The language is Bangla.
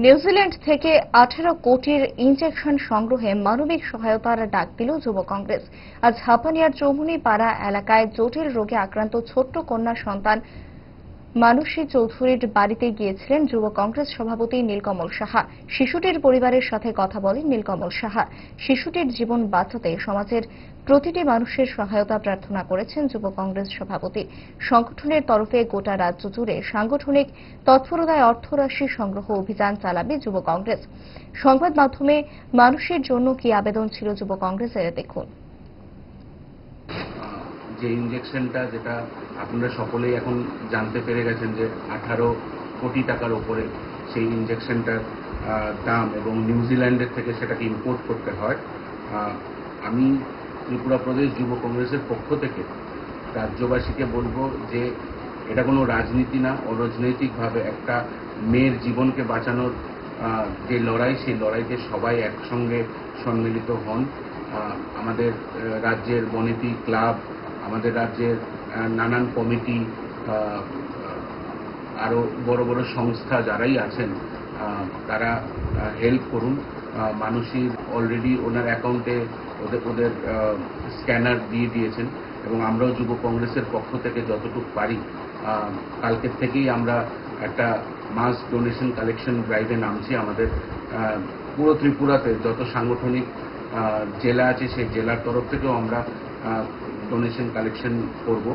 নিউজিল্যান্ড থেকে 18 কোটির ইনজেকশন সংগ্রহে মানবিক সহায়তার ডাক দিল যুব কংগ্রেস। আজ হাপানিয়ার চৌমুহনী পাড়া এলাকায় জটিল রোগে আক্রান্ত ছোট্ট কন্যা সন্তান মানসী চৌধুরীর বাড়িতে গিয়েছিলেন যুব কংগ্রেস সভাপতি নীলকমল সাহা। শিশুটির পরিবারের সাথে কথা বলেন নীলকমল সাহা। শিশুটির জীবন বাঁচাতে সমাজের প্রতিটি মানুষের সহায়তা প্রার্থনা করেছেন যুব কংগ্রেস সভাপতি। সংগঠনের তরফে গোটা রাজ্য জুড়ে সাংগঠনিক তৎপরতায় অর্থরাশি সংগ্রহ অভিযান চালাবে যুব কংগ্রেস। সংবাদ মাধ্যমে মানুষের জন্য কি আবেদন ছিল যুব কংগ্রেসের, দেখুন। যে ইনজেকশনটা, যেটা আপনারা সকলেই এখন জানতে পেরে গেছেন যে 18 কোটি টাকার উপরে সেই ইনজেকশনটার দাম, এবং নিউজিল্যান্ডের থেকে সেটাকে ইম্পোর্ট করতে হয়। আমি ত্রিপুরা প্রদেশ যুব কংগ্রেসের পক্ষ থেকে রাজ্যবাসীকে বলবো যে এটা কোনো রাজনীতি না, অরাজনৈতিকভাবে একটা মেয়ের জীবনকে বাঁচানোর যে লড়াই, সেই লড়াইতে সবাই একসঙ্গে সম্মিলিত হন। আমাদের রাজ্যের বনেতি ক্লাব, আমাদের রাজ্যের নানান কমিটি, আরও বড় বড় সংস্থা যারাই আছেন তারা হেল্প করুন। মানুষই অলরেডি ওনার অ্যাকাউন্টে ওদের স্ক্যানার দিয়ে দিয়েছেন, এবং আমরাও যুব কংগ্রেসের পক্ষ থেকে যতটুকু পারি কালকের থেকেই আমরা একটা মাস ডোনেশন কালেকশন ড্রাইভে নামছি। আমাদের পুরো ত্রিপুরাতে যত সাংগঠনিক জেলা আছে সেই জেলার তরফ থেকেও আমরা ডোনেশন কালেকশন করব।